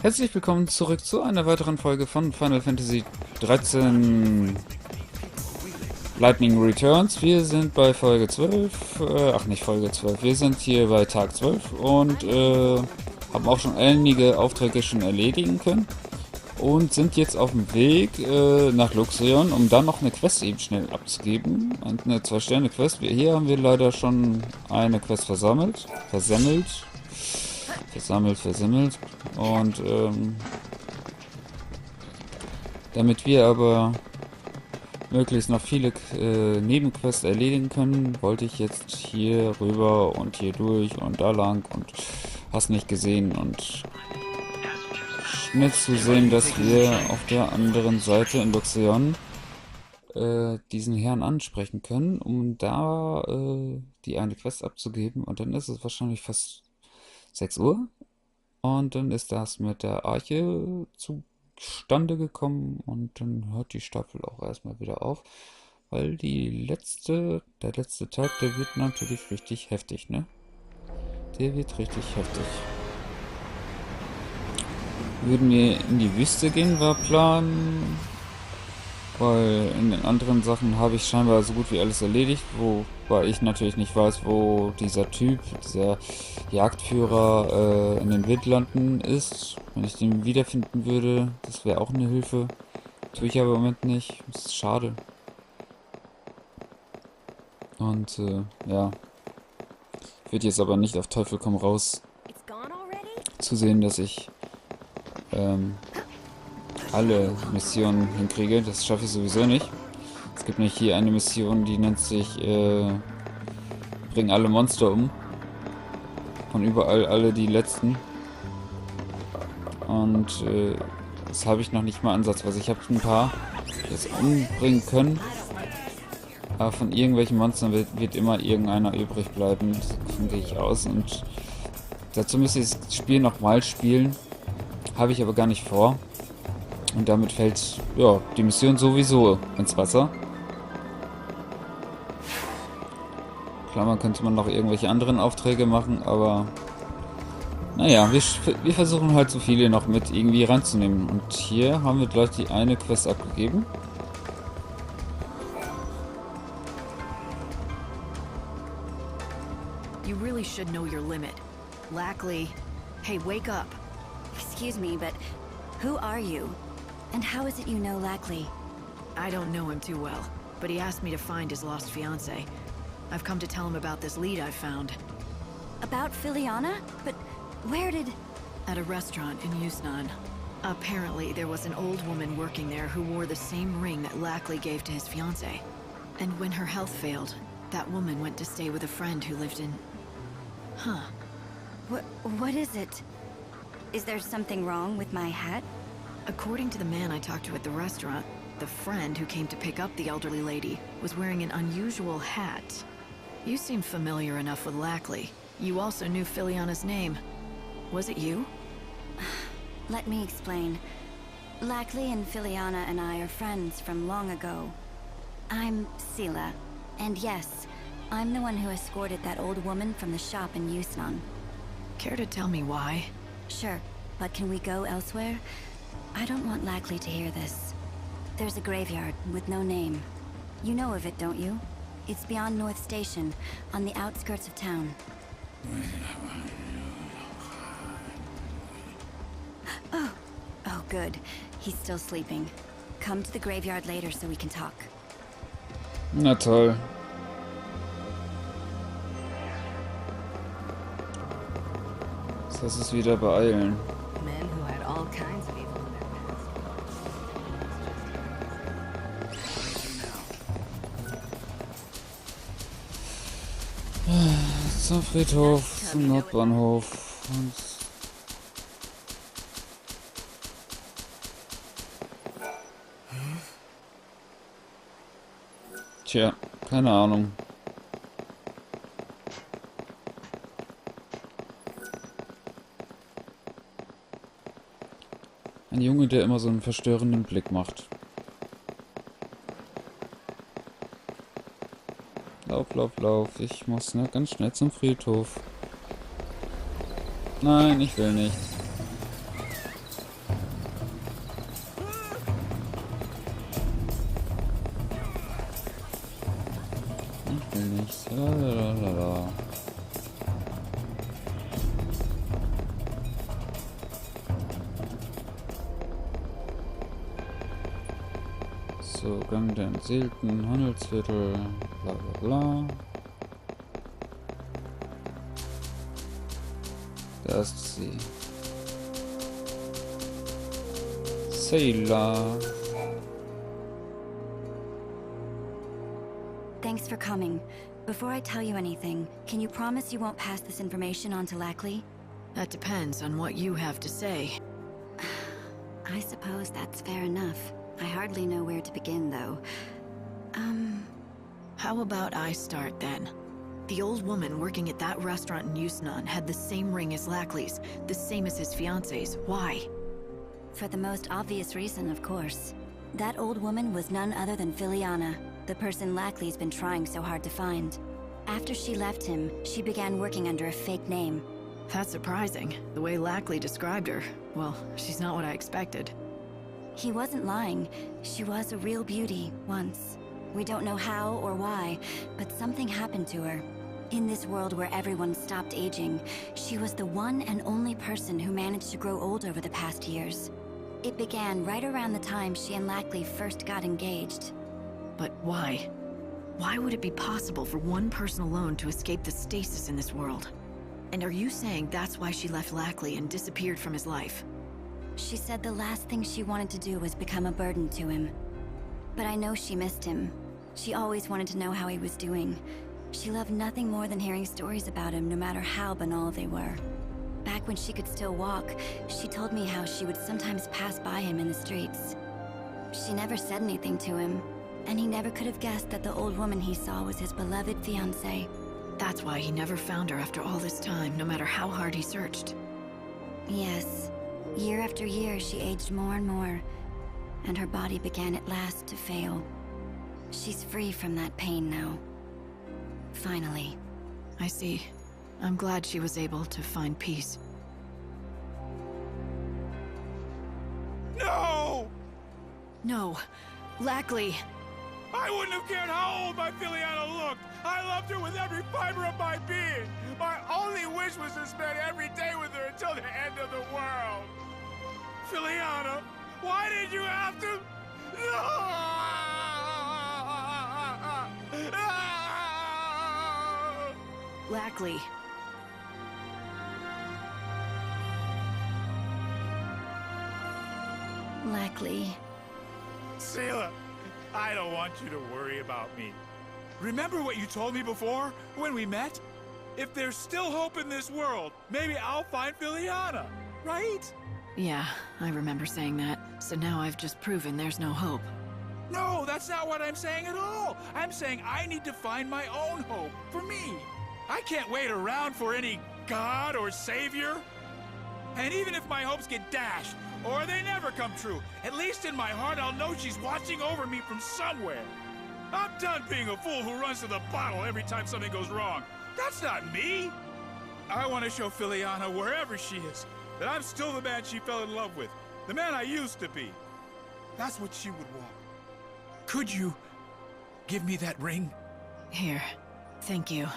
Herzlich willkommen zurück zu einer weiteren Folge von Final Fantasy XIII Lightning Returns. Wir sind bei Folge 12, nicht Folge 12, wir sind hier bei Tag 12 und haben auch schon einige Aufträge schon erledigen können und sind jetzt auf dem Weg nach Luxion, um dann noch eine Quest eben schnell abzugeben. Eine 2-Sterne-Quest. Hier haben wir leider schon eine Quest versemmelt. Und damit wir aber möglichst noch viele Nebenquests erledigen können, wollte ich jetzt hier rüber und hier durch und da lang und hast nicht gesehen und schnell zu sehen, dass wir auf der anderen Seite in Luxion diesen Herrn ansprechen können, um da die eine Quest abzugeben, und dann ist es wahrscheinlich fast 6 Uhr. Und dann ist das mit der Arche zustande gekommen und dann hört die Staffel auch erstmal wieder auf, weil der letzte Tag, der wird natürlich richtig heftig, ne? Der wird richtig heftig. Würden wir in die Wüste gehen, war Plan, weil in den anderen Sachen habe ich scheinbar so gut wie alles erledigt, wobei ich natürlich nicht weiß, wo dieser Typ, dieser Jagdführer in den Wildlanden ist. Wenn ich den wiederfinden würde, das wäre auch eine Hilfe. Tue ich aber im Moment nicht. Das ist schade. Und ja, ich würde jetzt aber nicht auf Teufel komm raus zusehen, dass ich alle Missionen hinkriege. Das schaffe ich sowieso nicht. Es gibt nämlich hier eine Mission, die nennt sich bring alle Monster um. Von überall alle die letzten. Und das habe ich noch nicht mal ansatzweise. Ich habe ein paar jetzt umbringen können. Aber von irgendwelchen Monstern wird immer irgendeiner übrig bleiben. Davon gehe ich aus. Und dazu müsste ich das Spiel nochmal spielen. Habe ich aber gar nicht vor. Und damit fällt ja die Mission sowieso ins Wasser. Klar, könnte man noch irgendwelche anderen Aufträge machen, aber naja, wir versuchen halt so viele noch mit irgendwie reinzunehmen. Und hier haben wir gleich die eine Quest abgegeben. You really should know your limit. Lackley, hey, wake up. Excuse me, but who are you? And how is it you know Lackley? I don't know him too well, but he asked me to find his lost fiancée. I've come to tell him about this lead I found. About Filiana? But where did... At a restaurant in Yusnan. Apparently, there was an old woman working there who wore the same ring that Lackley gave to his fiancée. And when her health failed, that woman went to stay with a friend who lived in... Huh. What is it? Is there something wrong with my hat? According to the man I talked to at the restaurant, the friend who came to pick up the elderly lady was wearing an unusual hat. You seem familiar enough with Lackley. You also knew Filiana's name. Was it you? Let me explain. Lackley and Filiana and I are friends from long ago. I'm Sela, and yes, I'm the one who escorted that old woman from the shop in Yusnan. Care to tell me why? Sure, but can we go elsewhere? I don't want Lackley to hear this. There's a graveyard with no name. You know of it, don't you? It's beyond North Station, on the outskirts of town. Oh, good. He's still sleeping. Come to the graveyard later so we can talk. Na toll. Das heißt, es wieder beeilen. Men who had all kinds of evil in their past. Zum Friedhof, zum Nordbahnhof und tja, keine Ahnung. Ein Junge, der immer so einen verstörenden Blick macht. Lauf, lauf, lauf. Ich muss ganz schnell zum Friedhof. Nein, ich will nicht. So, Gang der Entseelten, Handelsviertel, bla bla bla. Da ist sie. Sailor. Thanks for coming. Before I tell you anything, can you promise you won't pass this information on to Lackley? That depends on what you have to say. I suppose that's fair enough. I hardly know where to begin, though. How about I start then? The old woman working at that restaurant in Yusnan had the same ring as Lackley's, the same as his fiance's. Why? For the most obvious reason, of course. That old woman was none other than Filiana, the person Lackley's been trying so hard to find. After she left him, she began working under a fake name. That's surprising. The way Lackley described her, well, she's not what I expected. He wasn't lying. She was a real beauty, once. We don't know how or why, but something happened to her. In this world where everyone stopped aging, she was the one and only person who managed to grow old over the past years. It began right around the time she and Lackley first got engaged. But why? Why would it be possible for one person alone to escape the stasis in this world? And are you saying that's why she left Lackley and disappeared from his life? She said the last thing she wanted to do was become a burden to him. But I know she missed him. She always wanted to know how he was doing. She loved nothing more than hearing stories about him, no matter how banal they were. Back when she could still walk, she told me how she would sometimes pass by him in the streets. She never said anything to him, and he never could have guessed that the old woman he saw was his beloved fiancée. That's why he never found her after all this time, no matter how hard he searched. Yes. Year after year, she aged more and more, and her body began at last to fail. She's free from that pain now. Finally. I see. I'm glad she was able to find peace. No! No. Lackley! I wouldn't have cared how old my Filiana looked. I loved her with every fiber of my being. My only wish was to spend every day with her until the end of the world. Filiana, why did you have to? Lackley. Lackley. Seela, I don't want you to worry about me. Remember what you told me before, when we met? If there's still hope in this world, maybe I'll find Filiana, right? Yeah, I remember saying that. So now I've just proven there's no hope. No, that's not what I'm saying at all. I'm saying I need to find my own hope, for me. I can't wait around for any god or savior. And even if my hopes get dashed, or they never come true, at least in my heart I'll know she's watching over me from somewhere. I'm done being a fool who runs to the bottle every time something goes wrong. That's not me. I want to show Filiana, wherever she is, that I'm still the man she fell in love with. The man I used to be. That's what she would want. Could you give me that ring? Here. Thank you.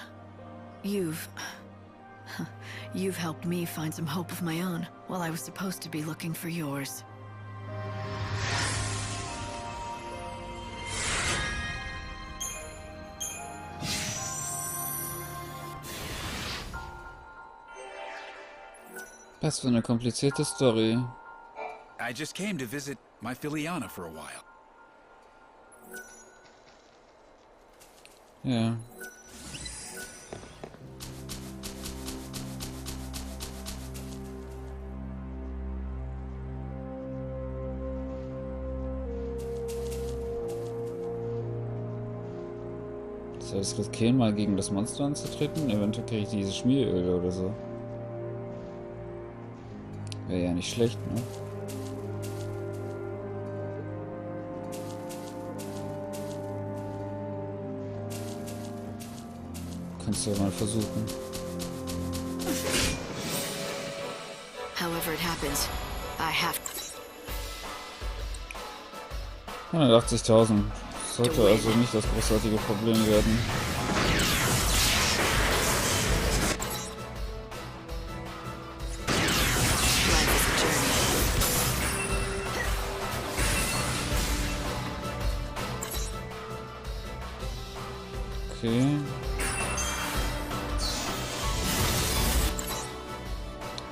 You've helped me find some hope of my own, while I was supposed to be looking for yours. Was für eine komplizierte Story. I just came to visit my Filiana for a while. Ja. Soll ich es riskieren, mal gegen das Monster anzutreten? Eventuell kriege ich diese Schmieröle oder so. Wäre ja nicht schlecht, ne? Kannst du ja mal versuchen. However it happens, I have 180.000. Sollte also nicht das großartige Problem werden. Life is a journey. Okay.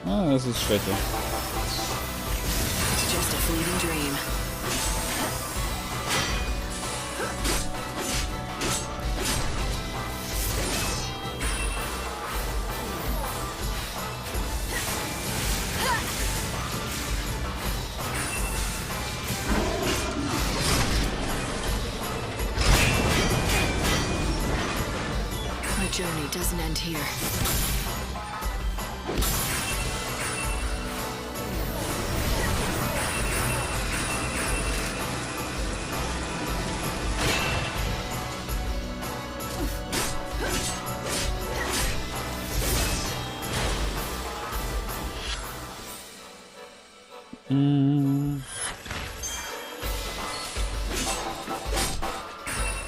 Ah, das ist Schwäche. It's just a fleeting dream. My journey doesn't end here.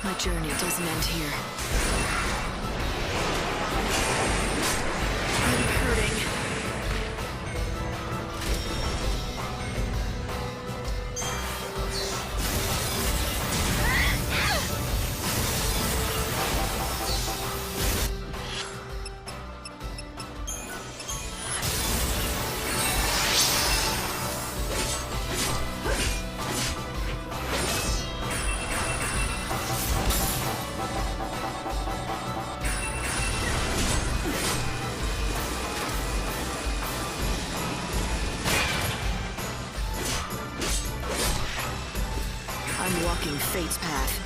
My journey doesn't end here. I'm hurting. I'm walking fate's path.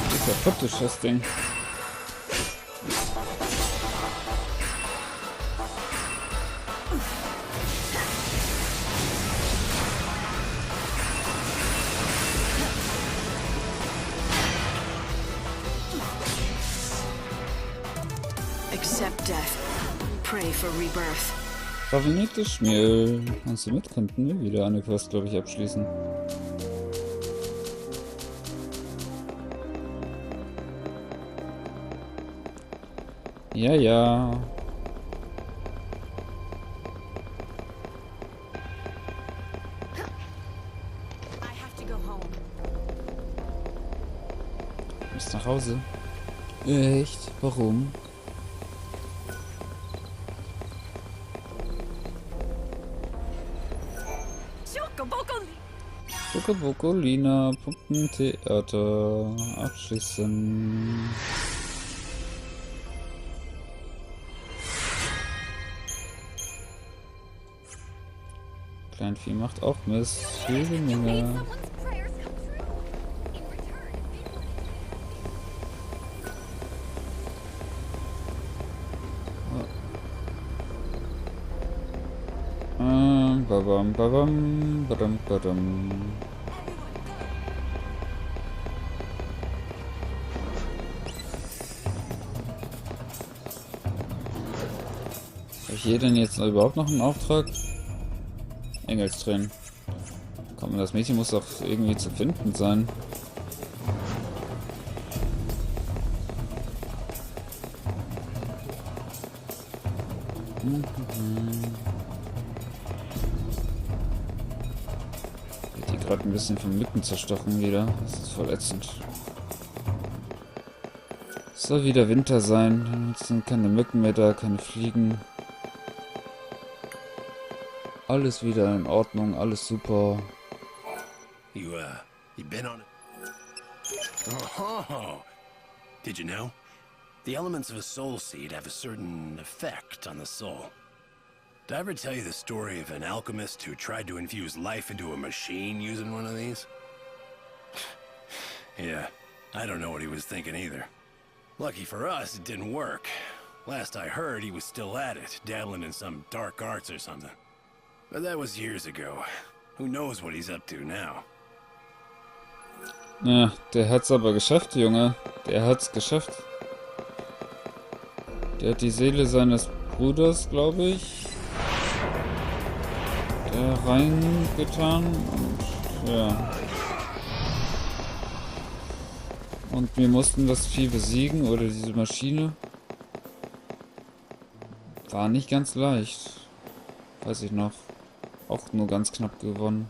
Wie kaputt ist das Ding? Accept death. Pray for rebirth. Raffiniertes Schmiel. Und somit könnten wir wieder eine Quest, glaube ich, abschließen. Ja, ja. Du musst nach Hause. Echt? Warum? Schokobokolina, Puppentheater, abschließen. Kleinvieh macht auch Mist. Jede Menge. Babam, babam, badam, badam. Habe ich hier denn jetzt überhaupt noch einen Auftrag? Engelstränen. Komm, das Mädchen muss doch irgendwie zu finden sein. Wird die gerade ein bisschen von Mücken zerstochen wieder. Das ist voll ätzend. Soll wieder Winter sein. Jetzt sind keine Mücken mehr da, keine Fliegen. Alles wieder in Ordnung, alles super. You been on it? Oh, did you know? The elements of a soul seed have a certain effect on the soul. Did I ever tell you the story of an alchemist who tried to infuse life into a machine using one of these? Yeah, I don't know what he was thinking either. Lucky for us, it didn't work. Last I heard, he was still at it, dabbling in some dark arts or something. But that was years ago. Who knows what he's up to now? Ja, der hat's aber geschafft, Junge. Der hat's geschafft. Der hat die Seele seines Bruders, glaube ich, reingetan und ja. Und wir mussten das Vieh besiegen oder diese Maschine. War nicht ganz leicht. Weiß ich noch. Auch nur ganz knapp gewonnen.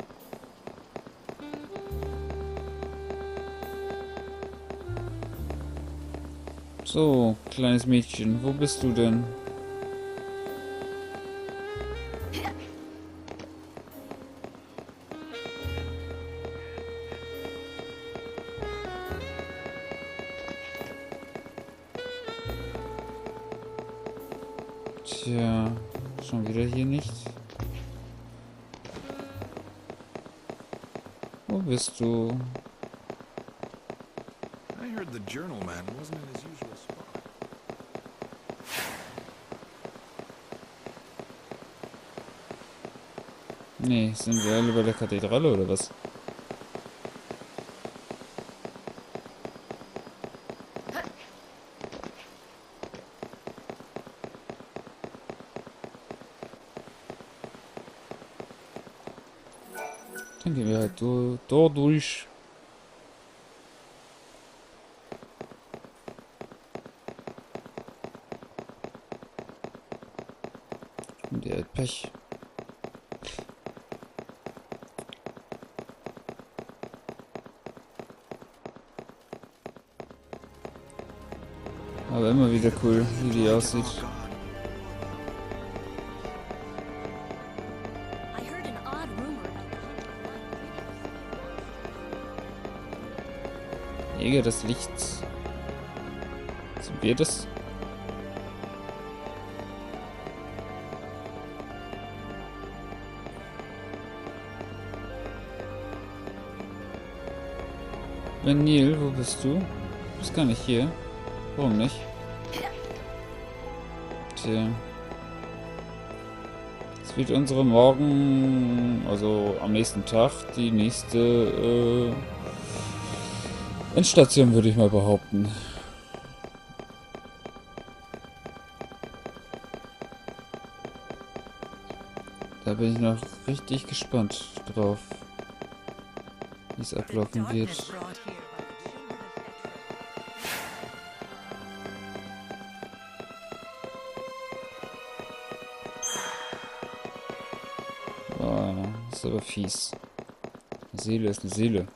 So, kleines Mädchen, wo bist du denn? Tja, schon wieder hier nicht. Wo bist du? I heard the journal man wasn't in his usual spot. Nee, sind wir alle bei der Kathedrale oder was? Dann gehen wir halt dort durch. Und der hat Pech. Aber immer wieder cool, wie die aussieht. I heard an odd rumor about Jäger des Lichts. Sind wir das? Vanille, wo bist du? Du bist gar nicht hier. Warum nicht? Tja. Es wird unsere morgen, also am nächsten Tag, die nächste Endstation, würde ich mal behaupten. Da bin ich noch richtig gespannt drauf, wie es ablaufen wird. Das ist aber fies. Eine Seele ist eine Seele.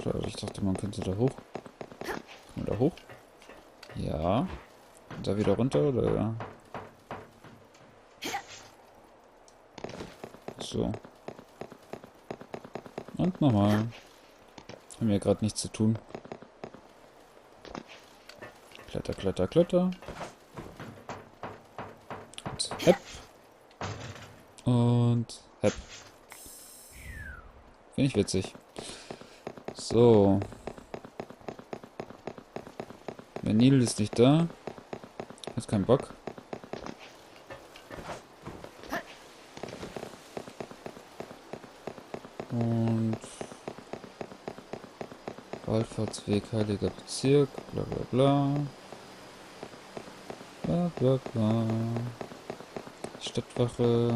Schade, ich dachte, man könnte da hoch. Kann man da hoch? Ja. Und da wieder runter, oder? So. Und nochmal. Haben ja gerade nichts zu tun. Kletter, kletter, kletter. Und hepp. Und hepp. Finde ich witzig. So. Vanille ist nicht da. Hat keinen Bock. Und Wallfahrtsweg, Heiliger Bezirk, bla bla bla. Bla bla bla. Stadtwache.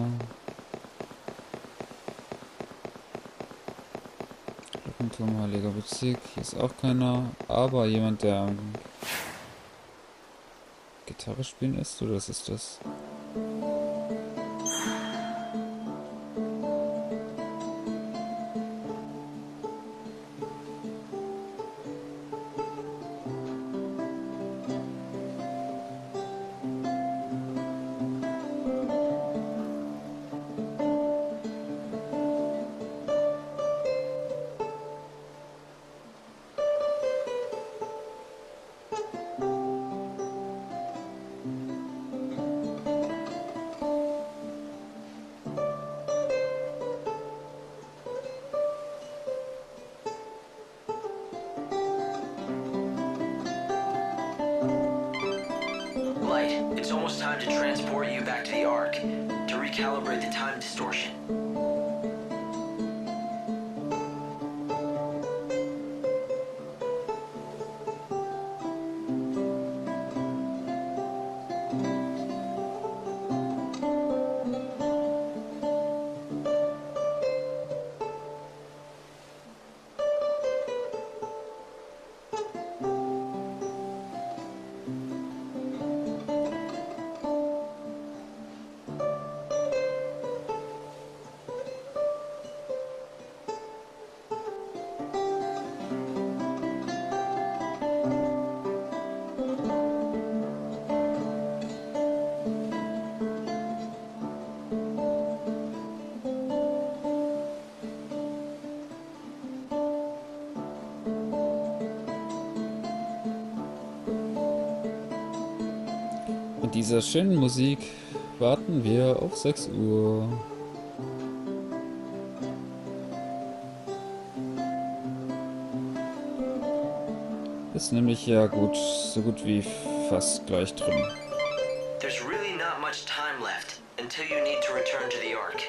Glockenturm, Heiliger Bezirk. Hier ist auch keiner. Aber jemand, der am Gitarre spielen ist, oder was ist das? Light, it's almost time to transport you back to the Ark, to recalibrate the time distortion. mit dieser schönen Musik warten wir auf 6 Uhr. Ist nämlich ja gut, so gut wie fast gleich drin. There's really not much time left until you need to return to the Ark.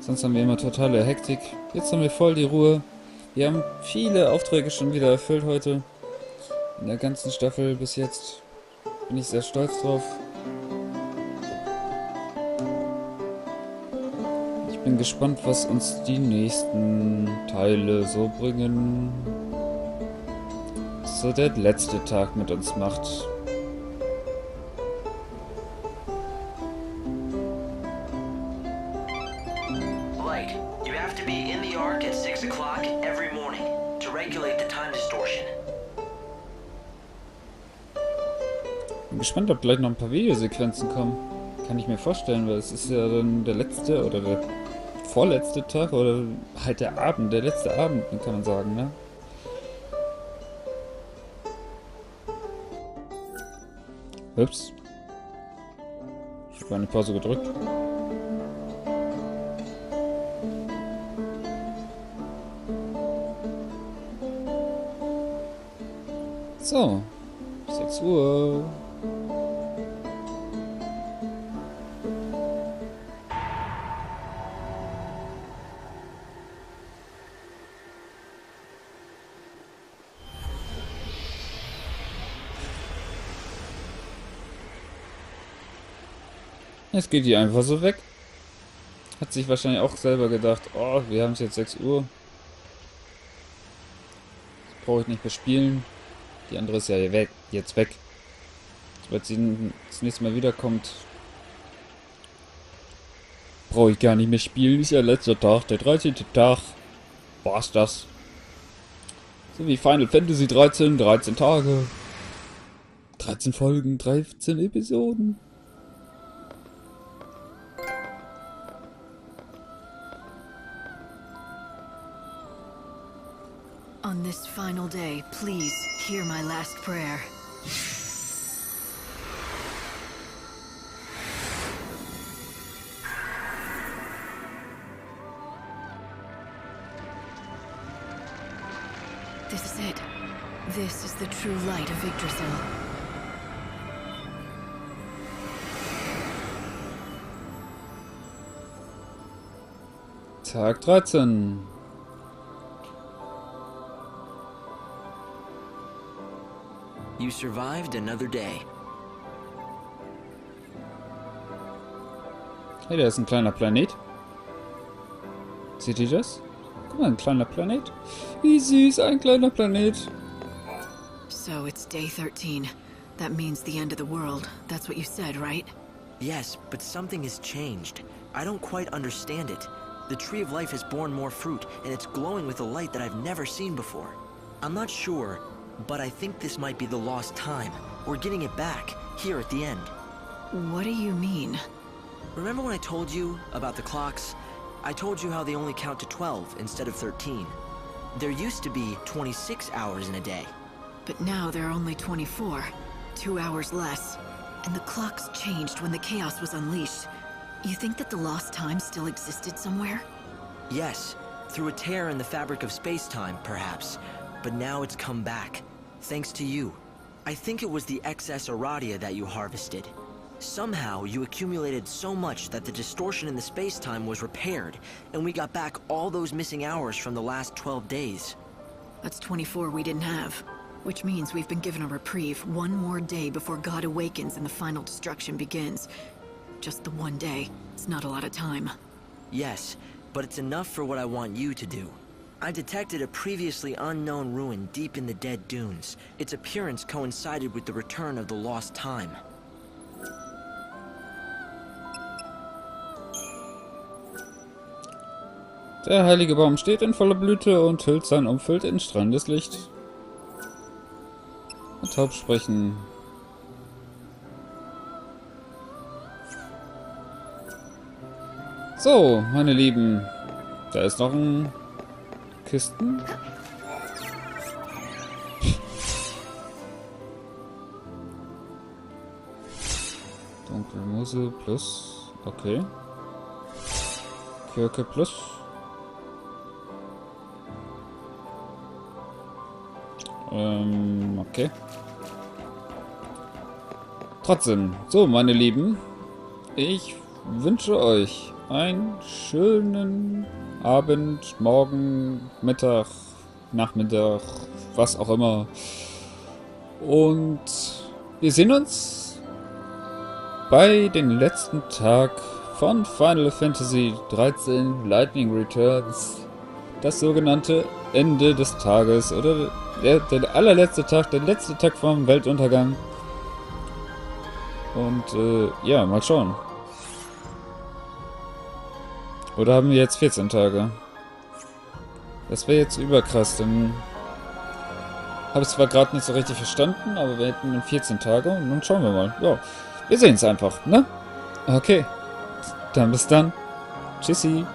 Sonst haben wir immer totale Hektik. Jetzt haben wir voll die Ruhe. Wir haben viele Aufträge schon wieder erfüllt heute. In der ganzen Staffel bis jetzt. Bin ich sehr stolz drauf. Ich bin gespannt, was uns die nächsten Teile so bringen. So der letzte Tag mit uns macht. Light, you have to be in the Ark at 6 o'clock every morning to regulate the time distortion. Bin gespannt, ob gleich noch ein paar Videosequenzen kommen. Kann ich mir vorstellen, weil es ist ja dann der letzte oder der vorletzte Tag oder halt der Abend, der letzte Abend, kann man sagen, ne? Ups. Ich habe eine Pause gedrückt. So, 6 Uhr. Jetzt geht die einfach so weg. Hat sich wahrscheinlich auch selber gedacht, oh, wir haben es jetzt 6 Uhr. Das brauche ich nicht mehr spielen. Die andere ist ja jetzt weg. Sobald sie das nächste Mal wiederkommt, brauche ich gar nicht mehr spielen. Ist ja letzter Tag, der 13. Tag. War's das. So wie Final Fantasy 13, 13 Tage. 13 Folgen, 13 Episoden. On this final day, please hear my last prayer. This is it. This is the true light of Yggdrasil. Tag 13. You survived another day. Hey, da ist ein kleiner Planet. Seht ihr das? Guck mal, ein kleiner Planet. Wie süß, ein kleiner Planet. So it's day 13. That means the end of the world. That's what you said, right? Yes, but something has changed. I don't quite understand it. The Tree of Life has borne more fruit, and it's glowing with a light that I've never seen before. I'm not sure, but I think this might be the lost time. We're getting it back, here at the end. What do you mean? Remember when I told you about the clocks? I told you how they only count to 12 instead of 13. There used to be 26 hours in a day. But now there are only 24. 2 hours less. And the clocks changed when the chaos was unleashed. You think that the lost time still existed somewhere? Yes, through a tear in the fabric of space-time, perhaps. But now it's come back, thanks to you. I think it was the excess Aradia that you harvested. Somehow, you accumulated so much that the distortion in the space-time was repaired, and we got back all those missing hours from the last 12 days. That's 24 we didn't have. Which means we've been given a reprieve, one more day before God awakens and the final destruction begins. Just the one day. It's not a lot of time. Yes, but it's enough for what I want you to do. I detected a previously unknown ruin deep in the dead dunes. Its appearance coincided with the return of the lost time. Der heilige Baum steht in voller Blüte und hüllt sein Umfeld in strahlendes Licht. Und taub sprechen. So, meine Lieben. Da ist noch ein Kisten. Dunkelmuse plus. Okay. Kirke plus. Okay. Trotzdem, so meine Lieben, ich wünsche euch einen schönen Abend, Morgen, Mittag, Nachmittag, was auch immer. Und wir sehen uns bei dem letzten Tag von Final Fantasy XIII Lightning Returns. Das sogenannte Ende des Tages oder der allerletzte Tag, der letzte Tag vom Weltuntergang. Und ja, mal schauen. Oder haben wir jetzt 14 Tage? Das wäre jetzt überkrass, dann habe ich zwar gerade nicht so richtig verstanden, aber wir hätten 14 Tage und dann schauen wir mal. Ja, wir sehen es einfach, ne? Okay, dann bis dann. Tschüssi.